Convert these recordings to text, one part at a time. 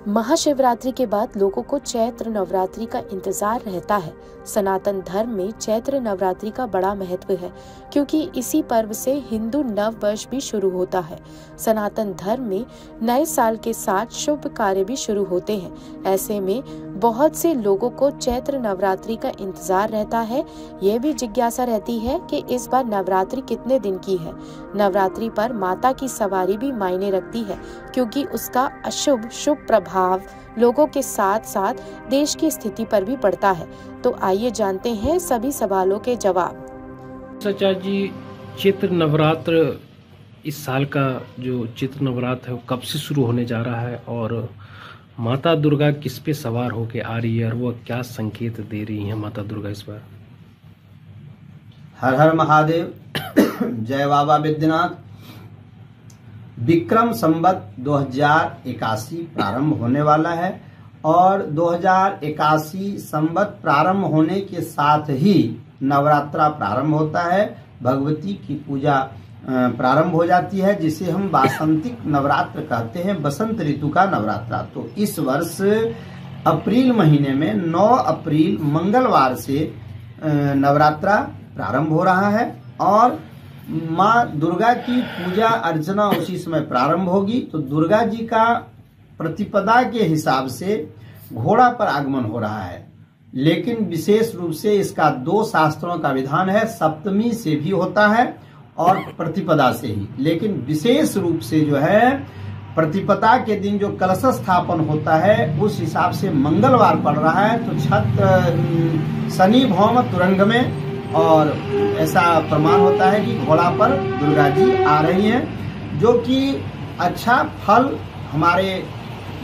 महाशिवरात्रि के बाद लोगों को चैत्र नवरात्रि का इंतजार रहता है। सनातन धर्म में चैत्र नवरात्रि का बड़ा महत्व है, क्योंकि इसी पर्व से हिंदू नव वर्ष भी शुरू होता है। सनातन धर्म में नए साल के साथ शुभ कार्य भी शुरू होते हैं। ऐसे में बहुत से लोगों को चैत्र नवरात्रि का इंतजार रहता है। ये भी जिज्ञासा रहती है कि इस बार नवरात्रि कितने दिन की है। नवरात्रि पर माता की सवारी भी मायने रखती है, क्योंकि उसका अशुभ शुभ प्रभाव लोगों के साथ साथ देश की स्थिति पर भी पड़ता है। तो आइए जानते हैं सभी सवालों के जवाब। चाचा जी, चैत्र नवरात्र इस साल का जो चैत्र नवरात्र है वो कब से शुरू होने जा रहा है और माता दुर्गा किस पे सवार होके आ रही है और वो क्या संकेत दे रही है माता दुर्गा इस बार? हर हर महादेव। जय बाबा विद्यनाथ। विक्रम संवत 2081 प्रारंभ होने वाला है और 2081 संवत प्रारंभ होने के साथ ही नवरात्रा प्रारंभ होता है। भगवती की पूजा प्रारंभ हो जाती है, जिसे हम वासंतिक नवरात्र कहते हैं, बसंत ऋतु का नवरात्रा। तो इस वर्ष अप्रैल महीने में 9 अप्रैल मंगलवार से नवरात्रा प्रारंभ हो रहा है और माँ दुर्गा की पूजा अर्चना उसी समय प्रारंभ होगी। तो दुर्गा जी का प्रतिपदा के हिसाब से घोड़ा पर आगमन हो रहा है, लेकिन विशेष रूप से इसका 2 शास्त्रों का विधान है। सप्तमी से भी होता है और प्रतिपदा से ही, लेकिन विशेष रूप से जो है प्रतिपदा के दिन जो कलश स्थापन होता है उस हिसाब से मंगलवार पड़ रहा है। तो छत शनि भौम तुरंग में और ऐसा प्रमाण होता है कि घोड़ा पर दुर्गा जी आ रही हैं, जो कि अच्छा फल हमारे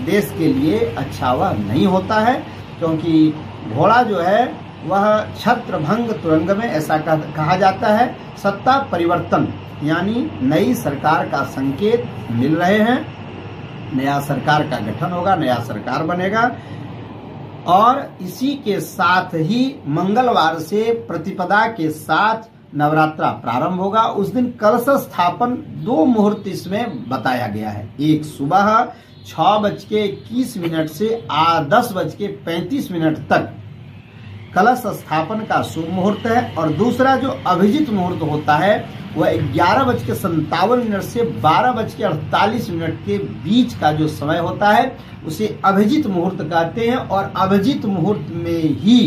देश के लिए अच्छा वह नहीं होता है, क्योंकि घोड़ा जो है वह छत्रभंग तुरंग में ऐसा कहा जाता है। सत्ता परिवर्तन यानी नई सरकार का संकेत मिल रहे हैं। नया सरकार का गठन होगा, नया सरकार बनेगा और इसी के साथ ही मंगलवार से प्रतिपदा के साथ नवरात्रा प्रारंभ होगा। उस दिन कलश स्थापन 2 मुहूर्त इसमें बताया गया है। एक सुबह 6:21 से 10:35 तक कलश स्थापन का शुभ मुहूर्त है और दूसरा जो अभिजित मुहूर्त होता है वह 11:57 से 12:48 के बीच का जो समय होता है उसे अभिजित मुहूर्त कहते हैं और अभिजित मुहूर्त में ही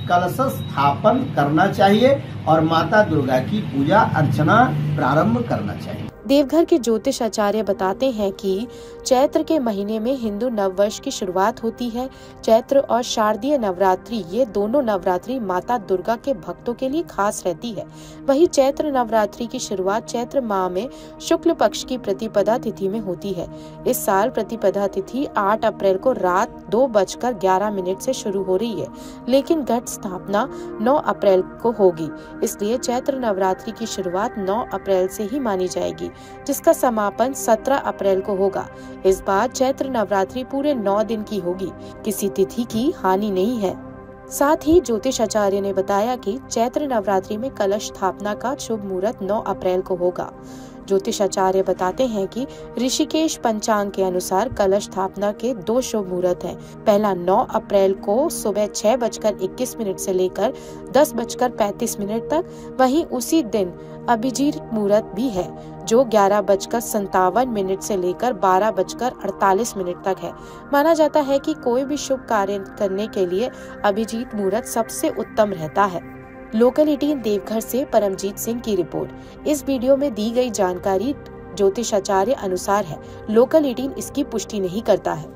कलश स्थापन करना चाहिए और माता दुर्गा की पूजा अर्चना प्रारंभ करना चाहिए। देवघर के ज्योतिष आचार्य बताते हैं कि चैत्र के महीने में हिंदू नववर्ष की शुरुआत होती है। चैत्र और शारदीय नवरात्रि, ये दोनों नवरात्रि माता दुर्गा के भक्तों के लिए खास रहती है। वहीं चैत्र नवरात्रि की शुरुआत चैत्र माह में शुक्ल पक्ष की प्रतिपदा तिथि में होती है। इस साल प्रतिपदा तिथि 8 अप्रैल को रात 2:11 से शुरू हो रही है, लेकिन घट स्थापना 9 अप्रैल को होगी। इसलिए चैत्र नवरात्रि की शुरुआत 9 अप्रैल से ही मानी जाएगी, जिसका समापन 17 अप्रैल को होगा। इस बार चैत्र नवरात्रि पूरे 9 दिन की होगी। किसी तिथि की हानि नहीं है। साथ ही ज्योतिष आचार्य ने बताया कि चैत्र नवरात्रि में कलश स्थापना का शुभ मुहूर्त 9 अप्रैल को होगा। ज्योतिष आचार्य बताते हैं कि ऋषिकेश पंचांग के अनुसार कलश स्थापना के 2 शुभ मुहूर्त हैं। पहला 9 अप्रैल को सुबह 6:21 से लेकर 10:35 तक। वहीं उसी दिन अभिजीत मुहूर्त भी है, जो 11:57 से लेकर 12:48 तक है। माना जाता है कि कोई भी शुभ कार्य करने के लिए अभिजीत मुहूर्त सबसे उत्तम रहता है। लोकल 18 देवघर से परमजीत सिंह की रिपोर्ट। इस वीडियो में दी गई जानकारी ज्योतिषाचार्य अनुसार है। लोकल 18 इसकी पुष्टि नहीं करता है।